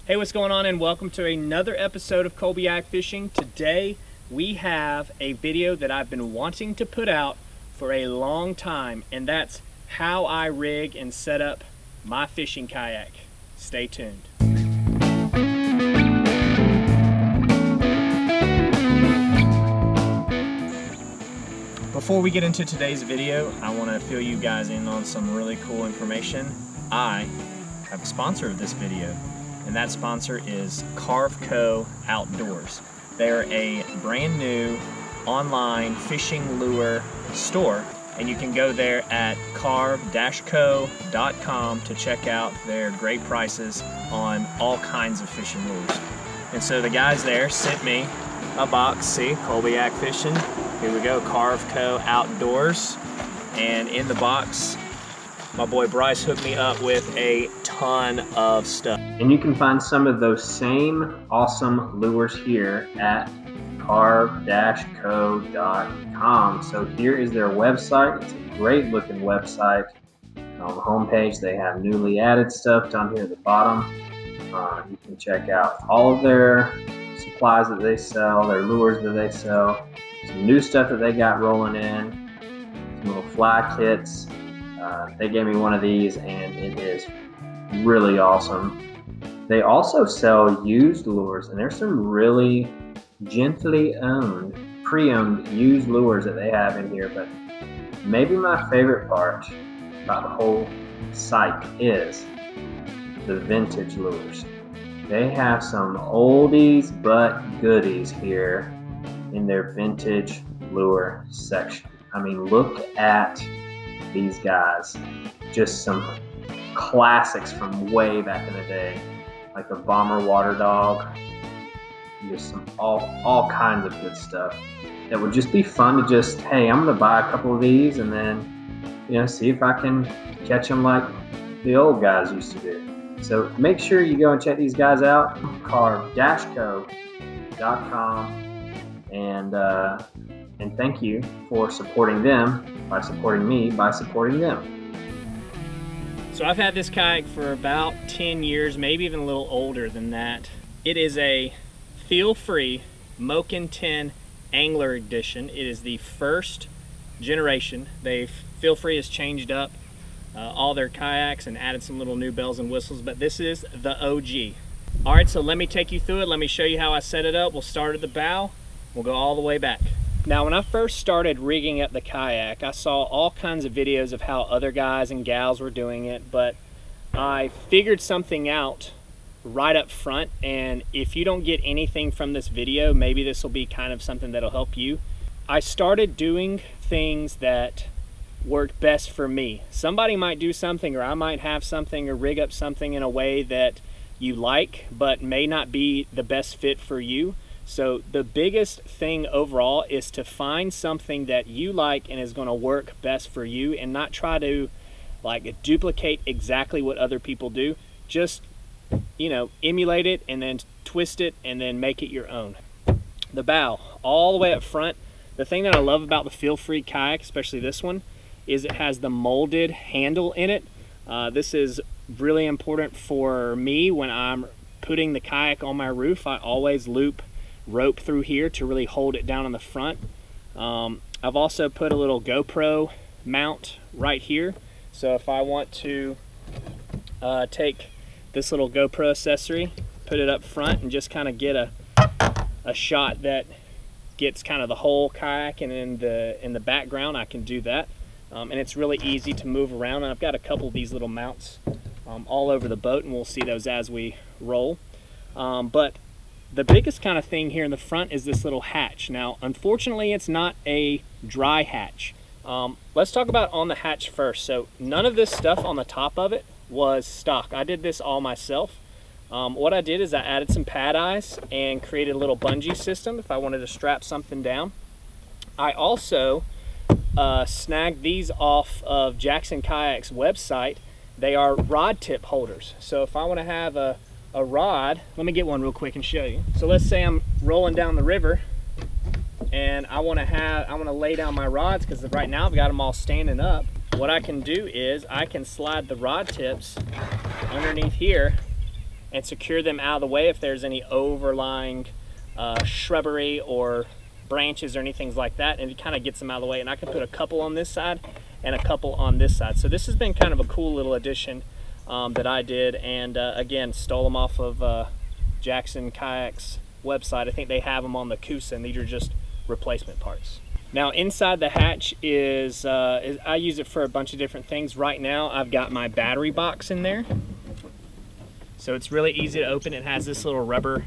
Hey, what's going on, and welcome to another episode of Kayak Fishing. Today we have a video that I've been wanting to put out for a long time, and that's how I rig and set up my fishing kayak. Stay tuned. Before we get into today's video, I want to fill you guys in on some really cool information. I have a sponsor of this video, and that sponsor is Carve-Co Outdoors. They're a brand new online fishing lure store, and you can go there at carve-co.com to check out their great prices on all kinds of fishing lures. And so the guys there sent me a box. See, Kayak Fishing. Here we go, Carve-Co Outdoors. And in the box, my boy Bryce hooked me up with a ton of stuff. And you can find some of those same awesome lures here at carve-co.com. So here is their website. It's a great looking website. On the homepage, they have newly added stuff down here at the bottom. You can check out all of their supplies that they sell, their lures that they sell, some new stuff that they got rolling in, some little fly kits. They gave me one of these, and it is really awesome. They also sell used lures, and there's some really gently owned, pre-owned used lures that they have in here. But maybe my favorite part about the whole site is the vintage lures. They have some oldies but goodies here in their vintage lure section. I mean, look at these guys. Just some classics from way back in the day, like the Bomber Water Dog. Just some all kinds of good stuff that would just be fun to just, hey, I'm gonna buy a couple of these and then, see if I can catch them like the old guys used to do. So make sure you go and check these guys out, carve-co.com, and thank you for supporting them by supporting me by supporting them. So I've had this kayak for about 10 years, maybe even a little older than that. It is a Feelfree Moken 10 Angler Edition. It is the first generation. Feelfree has changed up all their kayaks and added some little new bells and whistles, but this is the OG. All right, so let me take you through it. Let me show you how I set it up. We'll start at the bow. We'll go all the way back. Now, when I first started rigging up the kayak, I saw all kinds of videos of how other guys and gals were doing it, but I figured something out right up front, and if you don't get anything from this video, maybe this will be kind of something that'll help you. I started doing things that work best for me. Somebody might do something, or I might have something or rig up something in a way that you like, but may not be the best fit for you. So the biggest thing overall is to find something that you like and is going to work best for you, and not try to like duplicate exactly what other people do. Just, emulate it and then twist it and then make it your own. The bow, all the way up front. The thing that I love about the Feelfree kayak, especially this one, is it has the molded handle in it. This is really important for me when I'm putting the kayak on my roof. I always loop rope through here to really hold it down on the front. I've also put a little GoPro mount right here, so if I want to take this little GoPro accessory, put it up front, and just kind of get a shot that gets kind of the whole kayak, and in the background I can do that. And it's really easy to move around, and I've got a couple of these little mounts all over the boat, and we'll see those as we roll. But the biggest kind of thing here in the front is this little hatch. Now, unfortunately, it's not a dry hatch. Let's talk about on the hatch first. So none of this stuff on the top of it was stock. I did this all myself. What I did is I added some pad eyes and created a little bungee system if I wanted to strap something down. I also snagged these off of Jackson Kayak's website. They are rod tip holders. So if I want to have a rod, let me get one real quick and show you. So let's say I'm rolling down the river and I want to lay down my rods, because right now I've got them all standing up. What I can do is I can slide the rod tips underneath here and secure them out of the way if there's any overlying shrubbery or branches or anything like that, and it kind of gets them out of the way. And I can put a couple on this side and a couple on this side. So this has been kind of a cool little addition that I did, and again, stole them off of Jackson Kayak's website. I think they have them on the Coosa, and these are just replacement parts. Now inside the hatch is I use it for a bunch of different things. Right now I've got my battery box in there, so it's really easy to open. It has this little rubber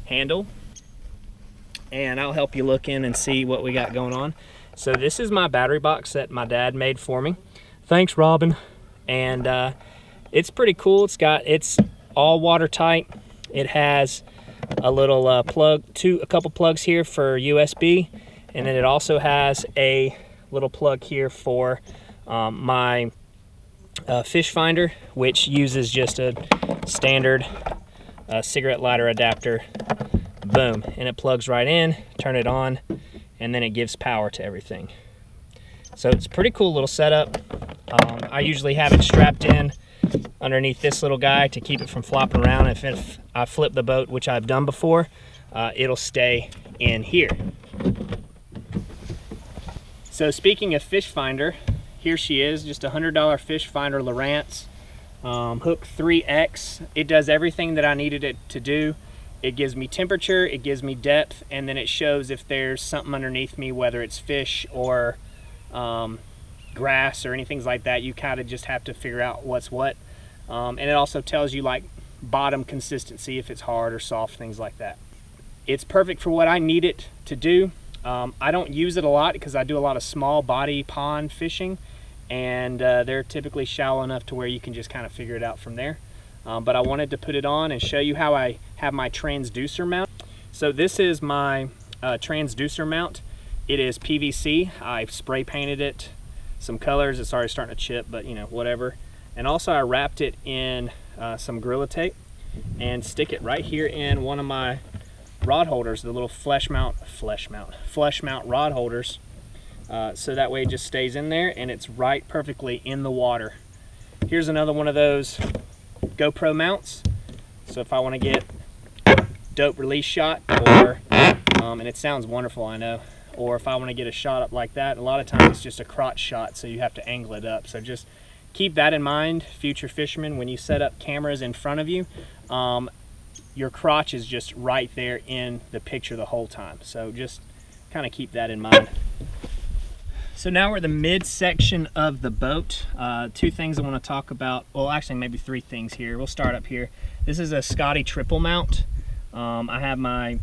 handle, and I'll help you look in and see what we got going on. So this is my battery box that my dad made for me. Thanks, Robin. And it's pretty cool. It's all watertight. It has a little a couple plugs here for USB, and then it also has a little plug here for my fish finder, which uses just a standard cigarette lighter adapter. Boom, and it plugs right in, turn it on, and then it gives power to everything. So it's a pretty cool little setup. I usually have it strapped in underneath this little guy to keep it from flopping around. If I flip the boat, which I've done before, it'll stay in here. So speaking of fish finder, here she is, just a $100 fish finder Lowrance, Hook 3X. It does everything that I needed it to do. It gives me temperature, it gives me depth, and then it shows if there's something underneath me, whether it's fish or grass or anything like that. You kind of just have to figure out what's what. And it also tells you like bottom consistency, if it's hard or soft, things like that. It's perfect for what I need it to do. I don't use it a lot because I do a lot of small body pond fishing, and they're typically shallow enough to where you can just kind of figure it out from there. But I wanted to put it on and show you how I have my transducer mount. So this is my transducer mount. It is PVC. I spray painted it some colors. It's already starting to chip, but you know, whatever. And also I wrapped it in some Gorilla Tape and stick it right here in one of my rod holders, the little flesh mount rod holders. So that way it just stays in there and it's right perfectly in the water. Here's another one of those GoPro mounts. So if I want to get dope release shot, or and it sounds wonderful, I know, or if I want to get a shot up like that, a lot of times it's just a crotch shot, so you have to angle it up. So just keep that in mind, future fishermen, when you set up cameras in front of you. Your crotch is just right there in the picture the whole time, so just kind of keep that in mind. So now we're at the midsection of the boat. Two things I want to talk about. Well, actually maybe three things here. We'll start up here. This is a Scotty triple mount. I have my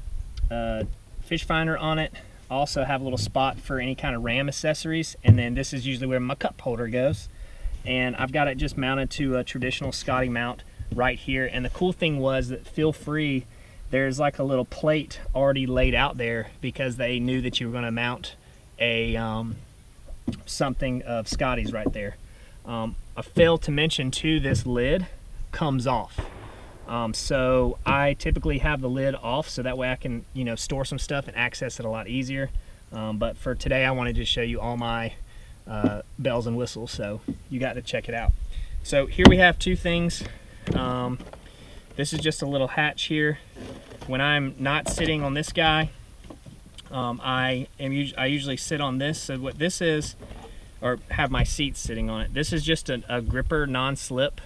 fish finder on it. I also have a little spot for any kind of ram accessories, and then this is usually where my cup holder goes. And I've got it just mounted to a traditional Scotty mount right here. And the cool thing was that Feelfree, there's like a little plate already laid out there because they knew that you were going to mount a something of Scotty's right there. I failed to mention too, this lid comes off. So I typically have the lid off so that way I can, you know, store some stuff and access it a lot easier. But for today I wanted to show you all my bells and whistles, so you got to check it out. So here we have two things. This is just a little hatch here. When I'm not sitting on this guy, I usually sit on this. So what this is, or have my seat sitting on it, this is just a gripper non-slip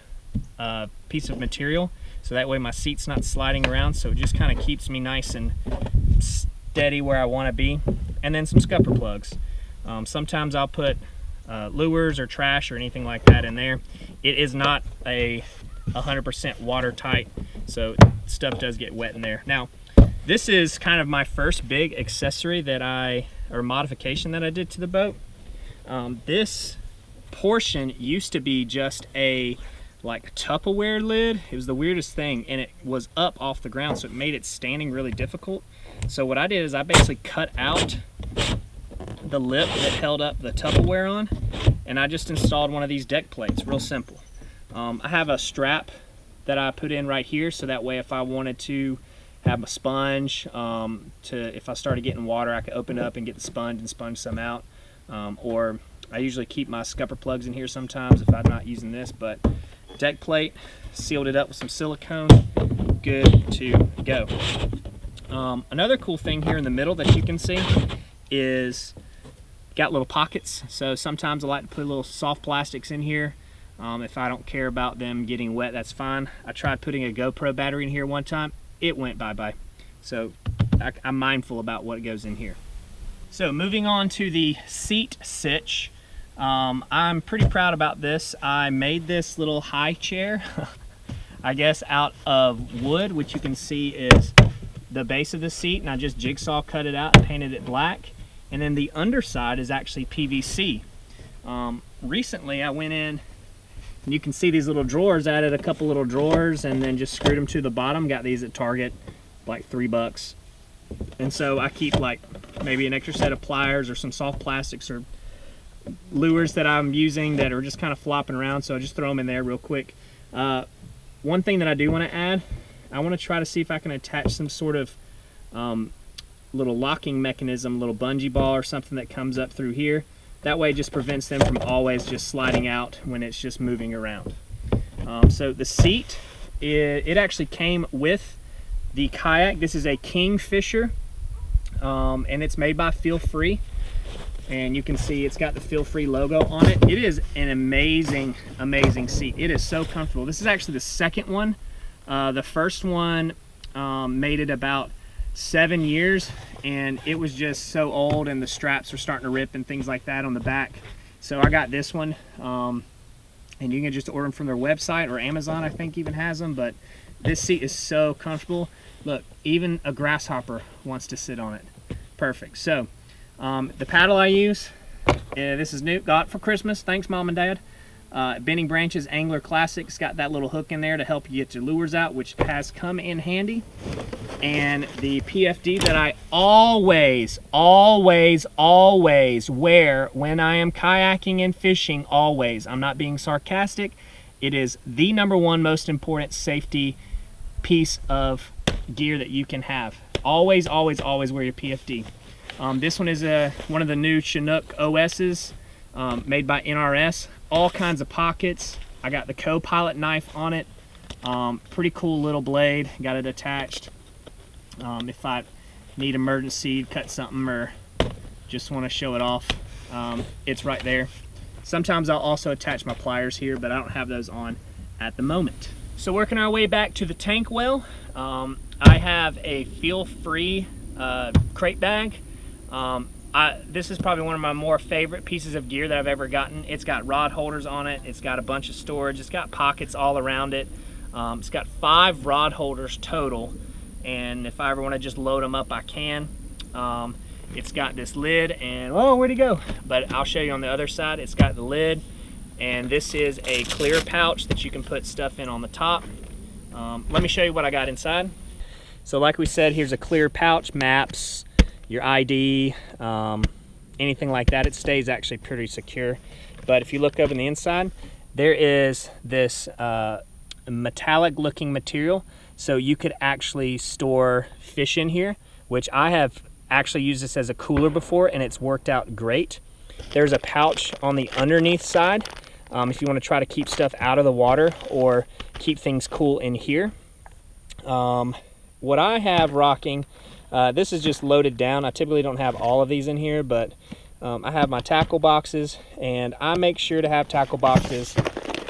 piece of material, so that way my seat's not sliding around, so it just kind of keeps me nice and steady where I want to be. And then some scupper plugs. Sometimes I'll put lures or trash or anything like that in there. It is not a 100% watertight, so stuff does get wet in there. Now this is kind of my first big accessory or modification that I did to the boat. This portion used to be just a like Tupperware lid. It was the weirdest thing, and it was up off the ground, so it made it standing really difficult. So what I did is I basically cut out the lip that held up the Tupperware on, and I just installed one of these deck plates, real simple. I have a strap that I put in right here, so that way if I wanted to have a sponge, if I started getting water, I could open it up and get the sponge and sponge some out. Or I usually keep my scupper plugs in here sometimes if I'm not using this, but deck plate, sealed it up with some silicone, good to go. Another cool thing here in the middle that you can see is got little pockets. So sometimes I like to put little soft plastics in here. If I don't care about them getting wet, that's fine. I tried putting a GoPro battery in here one time. It went bye-bye. So I'm mindful about what goes in here. So moving on to the seat sitch. I'm pretty proud about this. I made this little high chair, I guess out of wood, which you can see is the base of the seat, and I just jigsaw cut it out and painted it black. And then the underside is actually PVC. Recently I went in, and you can see these little drawers. I added a couple little drawers and then just screwed them to the bottom. Got these at Target, like $3. And so I keep like maybe an extra set of pliers or some soft plastics or lures that I'm using that are just kind of flopping around, so I just throw them in there real quick. One thing that I do want to add, I want to try to see if I can attach some sort of little locking mechanism, little bungee ball or something that comes up through here. That way it just prevents them from always just sliding out when it's just moving around. So the seat, it actually came with the Kayak. This is a Kingfisher, and it's made by Feelfree. And you can see it's got the Feelfree logo on it. It is an amazing, amazing seat. It is so comfortable. This is actually the second one. The first one made it about 7 years, and it was just so old and the straps were starting to rip and things like that on the back. So I got this one, and you can just order them from their website, or Amazon I think even has them. But this seat is so comfortable. Look, even a grasshopper wants to sit on it. Perfect. So the paddle I use, this is new, got for Christmas, thanks Mom and Dad. Bending Branches Angler Classic. It's got that little hook in there to help you get your lures out, which has come in handy. And the PFD that I always wear when I am kayaking and fishing, always. I'm not being sarcastic. It is the #1 most important safety piece of gear that you can have. Always wear your PFD. This one is one of the new Chinook OS's, made by NRS. All kinds of pockets. I got the co-pilot knife on it. Pretty cool little blade. Got it attached. If I need emergency, cut something, or just want to show it off, it's right there. Sometimes I'll also attach my pliers here, but I don't have those on at the moment. So working our way back to the tank well, I have a Feelfree crate bag. This is probably one of my more favorite pieces of gear that I've ever gotten. It's got rod holders on it. It's got a bunch of storage. It's got pockets all around it. It's got 5 rod holders total. And if I ever want to just load them up, I can. It's got this lid and, oh, where'd it go? But I'll show you on the other side. It's got the lid, and this is a clear pouch that you can put stuff in on the top. Let me show you what I got inside. So like we said, here's a clear pouch, maps, your ID, anything like that. It stays actually pretty secure. But if you look over the inside, there is this metallic looking material. So you could actually store fish in here, which I have actually used this as a cooler before, and it's worked out great. There's a pouch on the underneath side if you want to try to keep stuff out of the water or keep things cool in here. What I have rocking, this is just loaded down. I typically don't have all of these in here, but I have my tackle boxes, and I make sure to have tackle boxes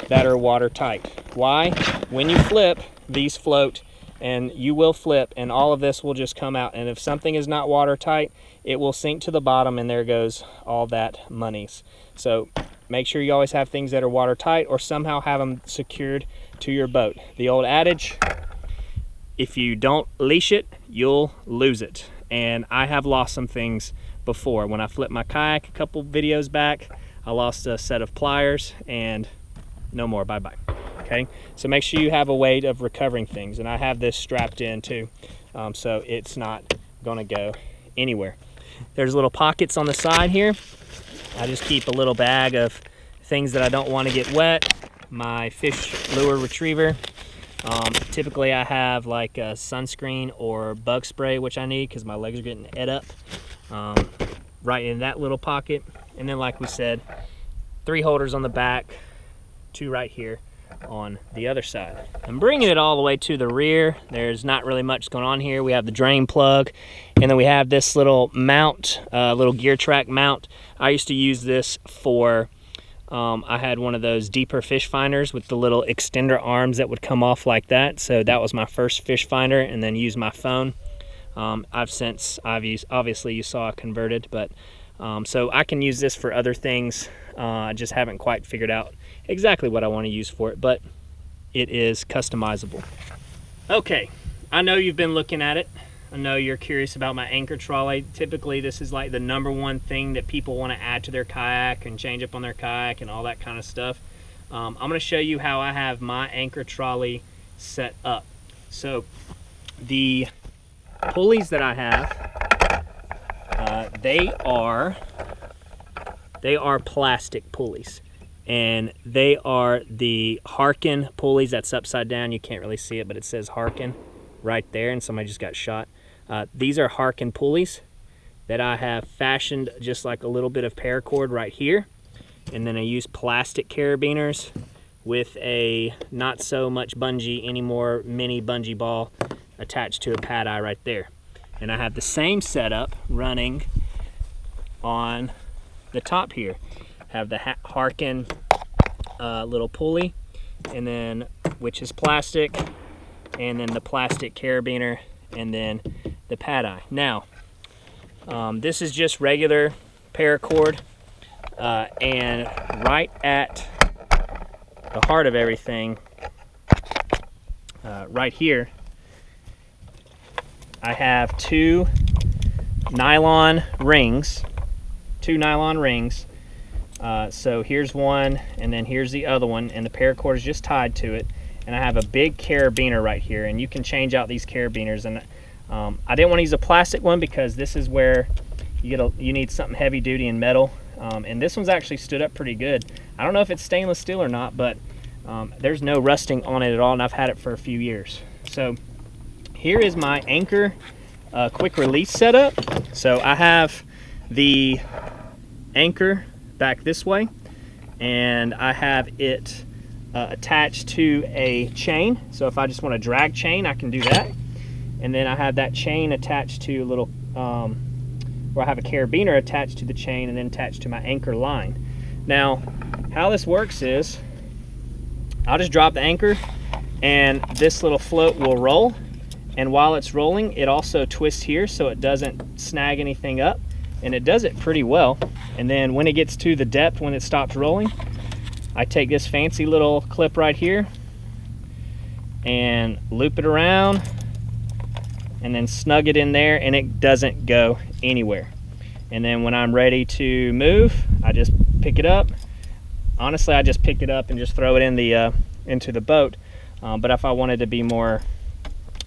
that are watertight. Why? When you flip, these float, and you will flip, and all of this will just come out. And if something is not watertight, it will sink to the bottom, and there goes all that monies. So make sure you always have things that are watertight, or somehow have them secured to your boat. The old adage, if you don't leash it, you'll lose it. And I have lost some things before. When I flipped my kayak a couple videos back, I lost a set of pliers, and no more, bye-bye. Okay, so make sure you have a way of recovering things, and I have this strapped in too, so it's not gonna go anywhere. There's little pockets on the side here. I just keep a little bag of things that I don't want to get wet. My fish lure retriever. Typically I have like a sunscreen or bug spray, which I need because my legs are getting ed up, right in that little pocket. And then like we said, 3 holders on the back, 2 right here. on the other side. I'm bringing it all the way to the rear. There's not really much going on here. We have the drain plug, and then we have this little mount, little gear track mount. I used to use this for, I had one of those deeper fish finders with the little extender arms that would come off like that. So that was my first fish finder, and then used my phone. Obviously you saw I converted, but so I can use this for other things. I just haven't quite figured out exactly what I want to use for it, but it is customizable. Okay, I know you've been looking at it. I know you're curious about my anchor trolley. Typically this is like the #1 thing that people want to add to their kayak and change up on their kayak and all that kind of stuff. I'm going to show you how I have my anchor trolley set up. So the pulleys that I have, they are plastic pulleys, and they are the Harken pulleys. That's upside down. You can't really see it, but it says Harken right there, and somebody just got shot. These are Harken pulleys that I have fashioned just like a little bit of paracord right here, and then I use plastic carabiners with a not so much bungee anymore mini bungee ball attached to a pad eye right there. And I have the same setup running on the top here. Have the Harken little pulley, and then which is plastic, and then the plastic carabiner, and then the pad eye. Now this is just regular paracord, and right at the heart of everything, right here, I have two nylon rings. So here's one, and then here's the other one, and the paracord is just tied to it. And I have a big carabiner right here, and you can change out these carabiners. And I didn't want to use a plastic one because this is where you need something heavy duty and metal. And this one's actually stood up pretty good. I don't know if it's stainless steel or not, but there's no rusting on it at all, and I've had it for a few years. So here is my anchor quick release setup. So I have the anchor back this way, and I have it attached to a chain. So if I just want to drag chain, I can do that. And then I have that chain attached to a little, where I have a carabiner attached to the chain and then attached to my anchor line. Now, how this works is I'll just drop the anchor, and this little float will roll. And while it's rolling, it also twists here so it doesn't snag anything up, and it does it pretty well. And then when it gets to the depth, when it stops rolling, I take this fancy little clip right here and loop it around and then snug it in there, and it doesn't go anywhere. And then when I'm ready to move, I just pick it up. Honestly, I just pick it up and just throw it in the into the boat. But if I wanted to be more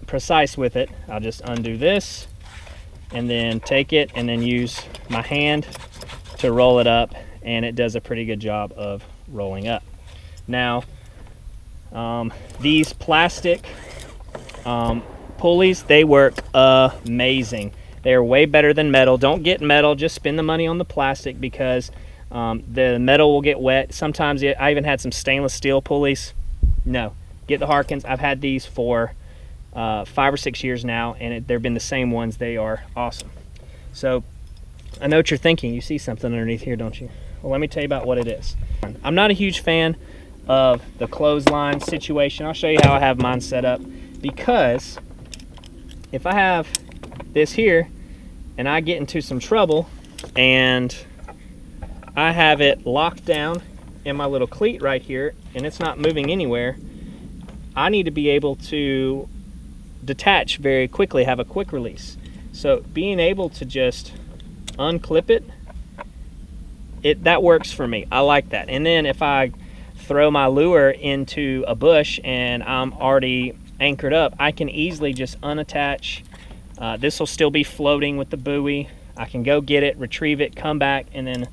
precise with it, I'll just undo this and then take it and then use my hand to roll it up, and it does a pretty good job of rolling up. Now these plastic pulleys, they work amazing. They're way better than metal. Don't get metal, just spend the money on the plastic, because the metal will get wet. Sometimes I even had some stainless steel pulleys. No, get the Harkens. I've had these for 5 or 6 years now, and they've been the same ones. They are awesome. So I know what you're thinking. You see something underneath here, don't you? Well, let me tell you about what it is. I'm not a huge fan of the clothesline situation. I'll show you how I have mine set up, because if I have this here and I get into some trouble and I have it locked down in my little cleat right here and it's not moving anywhere, I need to be able to detach very quickly, have a quick release. So being able to just unclip it, that works for me. I like that. And then if I throw my lure into a bush and I'm already anchored up, I can easily just unattach. This will still be floating with the buoy. I can go get it, retrieve it, come back, and then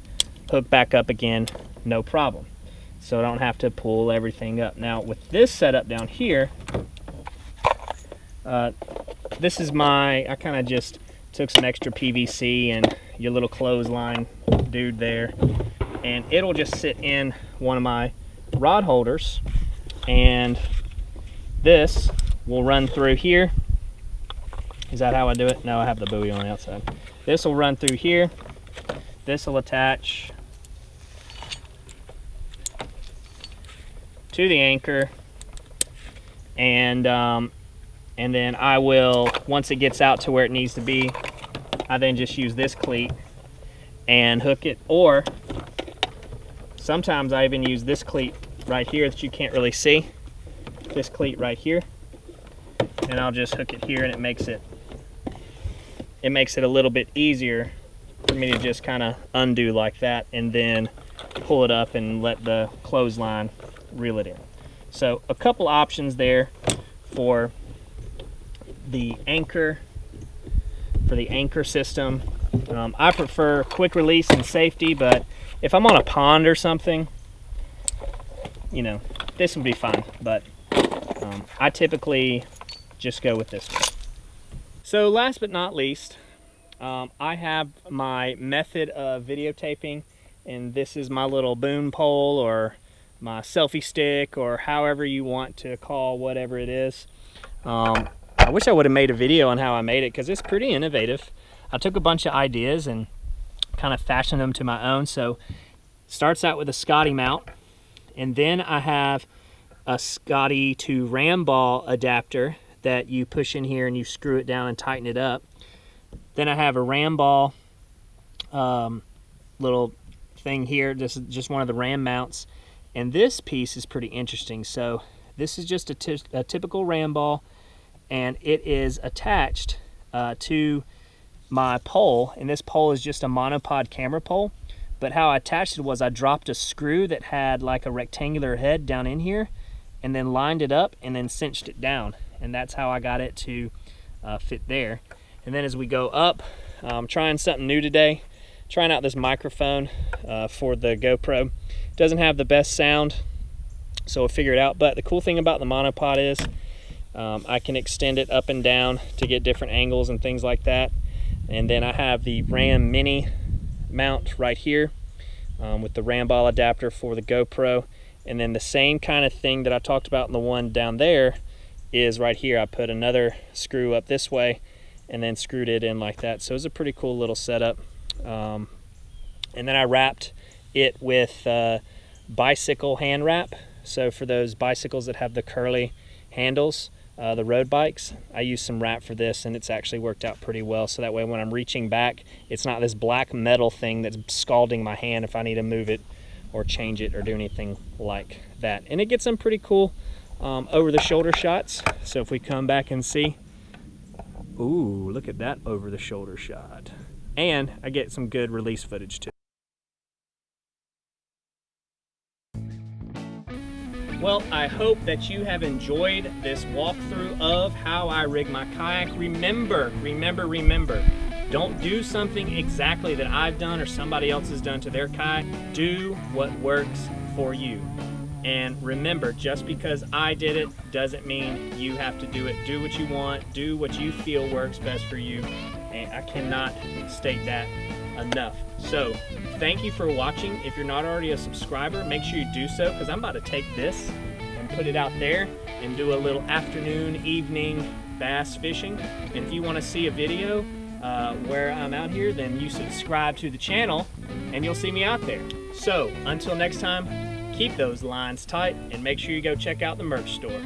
hook back up again, no problem. So I don't have to pull everything up. Now with this setup down here, this is I kind of just took some extra PVC and your little clothesline dude there, and it'll just sit in one of my rod holders and this will run through here. Is that how I do it? No, I have the buoy on the outside. This will run through here. This will attach to the anchor, and then I will, once it gets out to where it needs to be, I then just use this cleat and hook it, or sometimes I even use this cleat right here that you can't really see, this cleat right here, and I'll just hook it here, and it makes it a little bit easier for me to just kind of undo like that and then pull it up and let the clothesline reel it in. So a couple options there for the anchor system. I prefer quick release and safety, but if I'm on a pond or something, you know, this would be fine, but I typically just go with this one. So last but not least, I have my method of videotaping, and this is my little boom pole or my selfie stick, or however you want to call whatever it is. I wish I would have made a video on how I made it, because it's pretty innovative. I took a bunch of ideas and kind of fashioned them to my own. So starts out with a Scotty mount, and then I have a Scotty to ram ball adapter that you push in here and you screw it down and tighten it up. Then I have a ram ball little thing here. This is just one of the ram mounts, and this piece is pretty interesting. So this is just a typical ram ball, and it is attached to my pole, and this pole is just a monopod camera pole. But how I attached it was I dropped a screw that had like a rectangular head down in here, and then lined it up and then cinched it down, and that's how I got it to fit there. And then as we go up, I'm trying something new today, trying out this microphone for the GoPro. It doesn't have the best sound, so we'll figure it out. But the cool thing about the monopod is I can extend it up and down to get different angles and things like that. And then I have the Ram Mini mount right here with the ram ball adapter for the GoPro. And then the same kind of thing that I talked about in the one down there is right here. I put another screw up this way and then screwed it in like that. So it's a pretty cool little setup. And then I wrapped it with bicycle hand wrap. So for those bicycles that have the curly handles, the road bikes, I use some wrap for this, and it's actually worked out pretty well. So that way when I'm reaching back, it's not this black metal thing that's scalding my hand if I need to move it or change it or do anything like that. And it gets some pretty cool over the shoulder shots. So if we come back and see, ooh, look at that over the shoulder shot. And I get some good release footage too. Well, I hope that you have enjoyed this walkthrough of how I rig my kayak. Remember, don't do something exactly that I've done or somebody else has done to their kayak. Do what works for you. And remember, just because I did it doesn't mean you have to do it. Do what you want, do what you feel works best for you. And I cannot state that enough. So thank you for watching. If you're not already a subscriber, make sure you do so, because I'm about to take this and put it out there and do a little afternoon, evening bass fishing. And if you want to see a video where I'm out here, then you subscribe to the channel and you'll see me out there. So until next time, keep those lines tight and make sure you go check out the merch store.